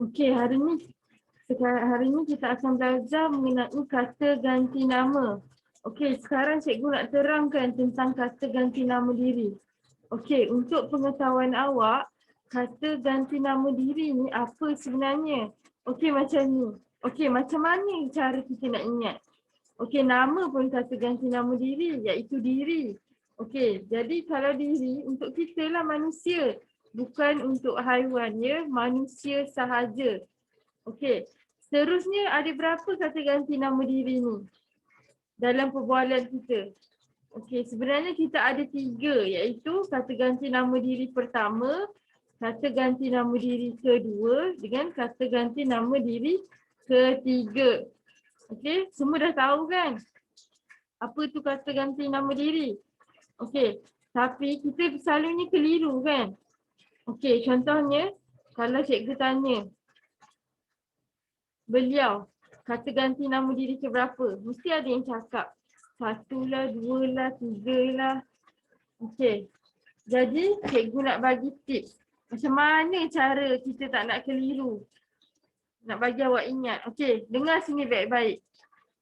Okey, hari ni kita akan belajar mengenai kata ganti nama. Okey, sekarang cikgu nak terangkan tentang kata ganti nama diri. Okey, untuk pengetahuan awak, kata ganti nama diri ni apa sebenarnya? Okey, macam ni. Okey, macam mana cara kita nak ingat? Okey, nama pun kata ganti nama diri, iaitu diri. Okey, jadi kalau diri untuk kita lah manusia. Bukan untuk haiwan ya, manusia sahaja. Okey, seterusnya ada berapa kata ganti nama diri ni dalam perbualan kita? Okey, sebenarnya kita ada 3 iaitu kata ganti nama diri pertama, kata ganti nama diri kedua dengan kata ganti nama diri ketiga. Okey, semua dah tahu kan? Apa tu kata ganti nama diri? Okey, tapi kita selalunya keliru kan? Okey, contohnya kalau cikgu tanya beliau kata ganti nama diri ke berapa? Mesti ada yang cakap 1 lah, 2 lah, 3 lah. Okey. Jadi cikgu nak bagi tips. Macam mana cara kita tak nak keliru? Nak bagi awak ingat. Okey, dengar sini baik-baik.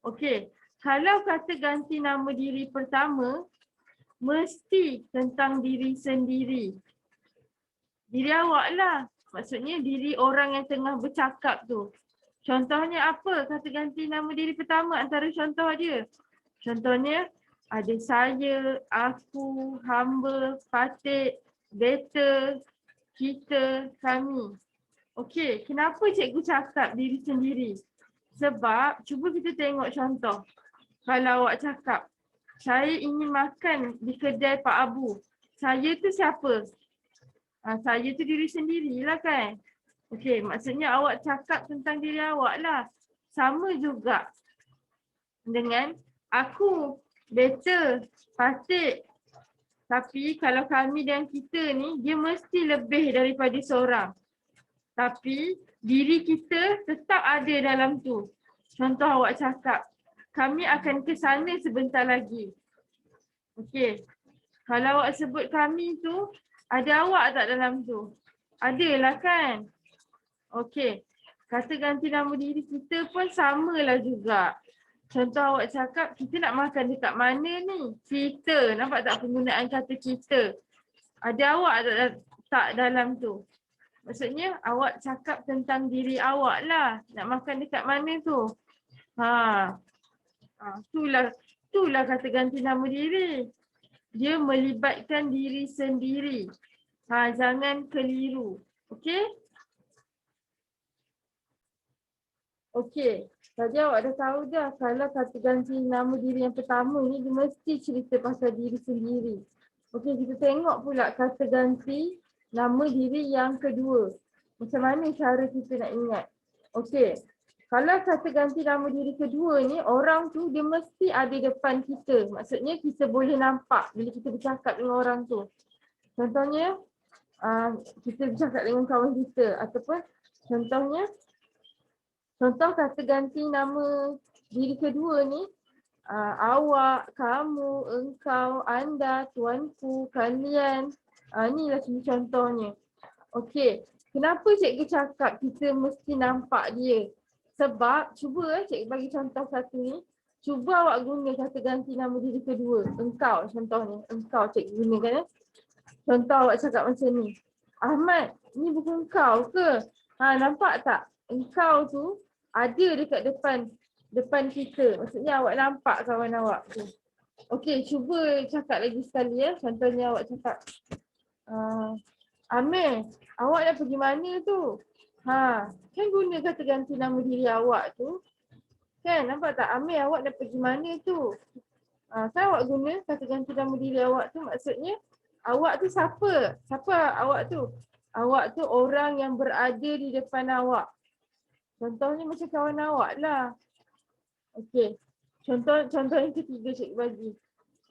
Okey. Kalau kata ganti nama diri pertama, mesti tentang diri sendiri. Diri awak lah. Maksudnya diri orang yang tengah bercakap tu. Contohnya apa kata ganti nama diri pertama antara contoh dia? Contohnya ada saya, aku, hamba, Fatih, beta, kita, kami. Okey, kenapa cikgu cakap diri sendiri? Sebab cuba kita tengok contoh. Kalau awak cakap, saya ingin makan di kedai Pak Abu. Saya tu siapa? Saya tu diri sendirilah kan. Okey, maksudnya awak cakap tentang diri awak lah. Sama juga dengan aku, beta, Fatih. Tapi kalau kami dan kita ni, dia mesti lebih daripada seorang. Tapi diri kita tetap ada dalam tu. Contoh awak cakap, kami akan ke sana sebentar lagi. Okey, kalau awak sebut kami tu, ada awak tak dalam tu? Adalah kan? Okey, kata ganti nama diri kita pun samalah juga. Contoh awak cakap, kita nak makan dekat mana ni? Kita, nampak tak penggunaan kata kita? Ada awak tak dalam tu? Maksudnya awak cakap tentang diri awak lah. Nak makan dekat mana tu? Itulah kata ganti nama diri. Dia melibatkan diri sendiri. Jangan keliru. Okey? Okey. Tadi awak dah tahu dah kalau kata ganti nama diri yang pertama ni dia mesti cerita pasal diri sendiri. Okey, kita tengok pula kata ganti nama diri yang kedua. Macam mana cara kita nak ingat? Okey. Kalau kata ganti nama diri kedua ni, orang tu dia mesti ada depan kita. Maksudnya kita boleh nampak bila kita bercakap dengan orang tu. Contohnya, kita bercakap dengan kawan kita ataupun contoh kata ganti nama diri kedua ni, awak, kamu, engkau, anda, tuanku, kalian. Inilah contohnya. Okey, kenapa cikgu cakap kita mesti nampak dia? Sebab, cuba cikgu bagi contoh satu ni. Cuba awak guna kata ganti nama diri kedua. Engkau contohnya. Engkau cikgu gunakan. Contoh awak cakap macam ni. Ahmad, ni buku engkau ke? Nampak tak? Engkau tu ada dekat depan kita. Maksudnya awak nampak kawan awak tu. Okey, cuba cakap lagi sekali ya. Contohnya awak cakap, Amir, awak dah pergi mana tu? Kan guna kata ganti nama diri awak tu. Kan, nampak tak? Amir, awak dah pergi mana tu? Kan awak guna kata ganti nama diri awak tu, maksudnya awak tu siapa? Siapa awak tu? Awak tu orang yang berada di depan awak. Contohnya macam kawan awak lah. Okey. Contoh yang ketiga cikgu bagi.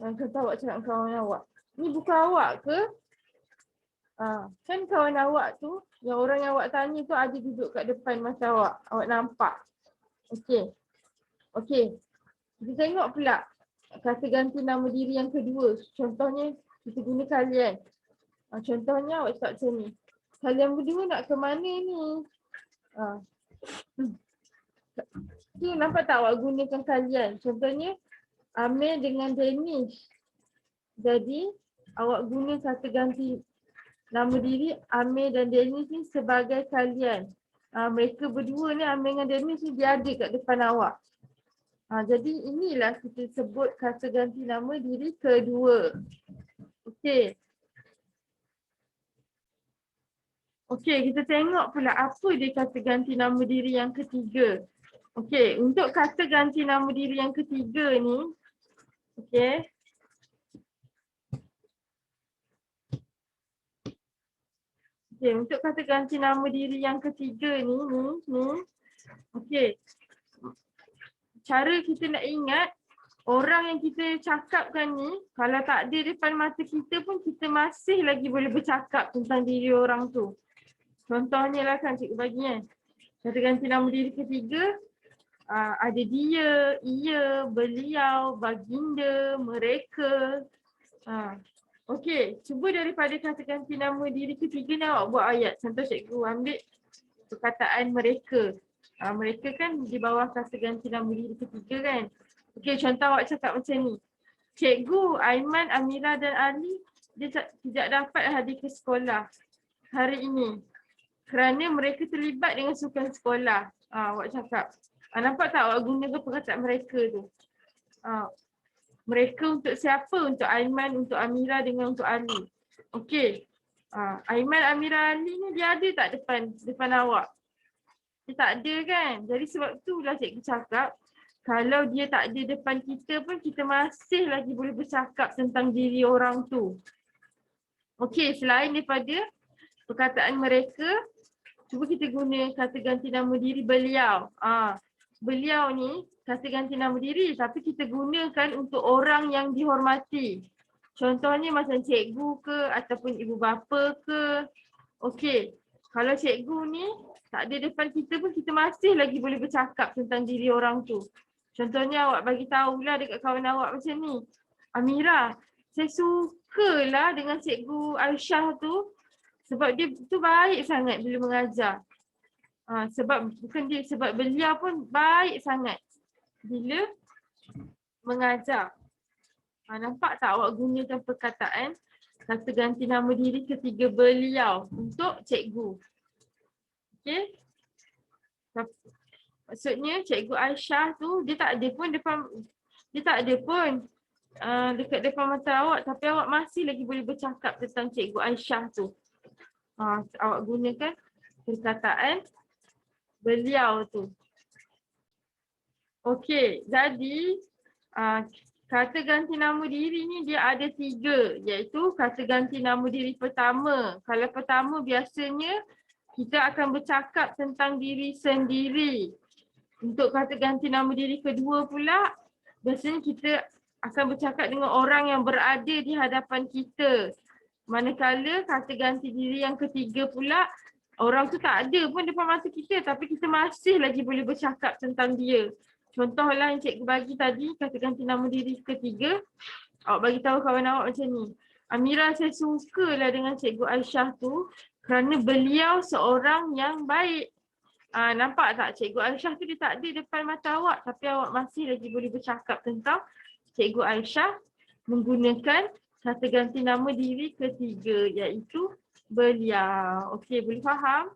Contoh awak cakap kawan awak. Ni bukan awak ke? Kan kawan awak tu, yang orang yang awak tanya tu ada duduk kat depan mata awak. Awak nampak. Okey. Okey. Kita tengok pula kata ganti nama diri yang kedua. Contohnya kita guna kalian. Contohnya awak cakap macam ni. Kalian berdua nak ke mana ni? Tu nampak tak awak gunakan kalian. Contohnya Amir dengan Danish. Jadi awak guna kata ganti nama diri Amir dan Danish ni sebagai kalian. Mereka berdua ni, Amir dengan Danish ni, dia ada kat depan awak. Jadi inilah kita sebut kata ganti nama diri kedua. Okey. Okey, kita tengok pula apa dia kata ganti nama diri yang ketiga. Okey, untuk kata ganti nama diri yang ketiga ni, okey. Okey, untuk kata ganti nama diri yang ketiga ni. Okey. Cara kita nak ingat, orang yang kita cakapkan ni, kalau tak ada depan mata kita pun kita masih lagi boleh bercakap tentang diri orang tu. Contohnya lah kan cikgu bagi kan. Kata ganti nama diri ketiga, ada dia, ia, beliau, baginda, mereka. Okey, cuba daripada kata ganti nama diri ketiga ni awak buat ayat. Contoh cikgu ambil perkataan mereka. Mereka kan di bawah kata ganti nama diri ketiga kan. Okey, contoh awak cakap macam ni. Cikgu, Aiman, Amira dan Ali dia tidak dapat hadir ke sekolah hari ini kerana mereka terlibat dengan sukan sekolah. Awak cakap. Nampak tak awak gunakan perkataan mereka tu? Mereka untuk siapa? Untuk Aiman, untuk Amira dengan untuk Ali. Okey. Aiman, Amira, Ali ni dia ada tak depan awak? Dia tak ada kan? Jadi sebab itulah cikgu cakap, kalau dia tak ada depan kita pun kita masih lagi boleh bercakap tentang diri orang tu. Okey, selain daripada perkataan mereka, cuba kita guna kata ganti nama diri beliau. Beliau ni kata ganti nama diri tapi kita gunakan untuk orang yang dihormati. Contohnya macam cikgu ke ataupun ibu bapa ke. Okey, kalau cikgu ni tak ada depan kita pun kita masih lagi boleh bercakap tentang diri orang tu. Contohnya awak bagi tahulah dekat kawan awak macam ni. Amira, saya sukalah dengan cikgu Aisyah tu sebab dia tu baik sangat bila mengajar. Sebab bukan dia, sebab beliau pun baik sangat bila mengajar. Nampak tak awak gunakan perkataan kata ganti nama diri ketiga beliau untuk cikgu. Okey. Maksudnya cikgu Aisyah tu dia tak ada pun dekat depan mata awak tapi awak masih lagi boleh bercakap tentang cikgu Aisyah tu. Awak gunakan perkataan beliau tu. Okey, jadi kata ganti nama diri ni dia ada 3, iaitu kata ganti nama diri pertama. Kalau pertama biasanya kita akan bercakap tentang diri sendiri. Untuk kata ganti nama diri kedua pula, biasanya kita akan bercakap dengan orang yang berada di hadapan kita. Manakala kata ganti diri yang ketiga pula, orang tu tak ada pun depan mata kita tapi kita masih lagi boleh bercakap tentang dia. Contohlah yang cikgu bagi tadi, kata ganti nama diri ketiga, awak bagi tahu kawan awak macam ni. Amira, saya sukalah dengan cikgu Aisyah tu kerana beliau seorang yang baik. Nampak tak cikgu Aisyah tu dia tak ada depan mata awak tapi awak masih lagi boleh bercakap tentang cikgu Aisyah menggunakan kata ganti nama diri ketiga iaitu beliau. Okey, boleh faham?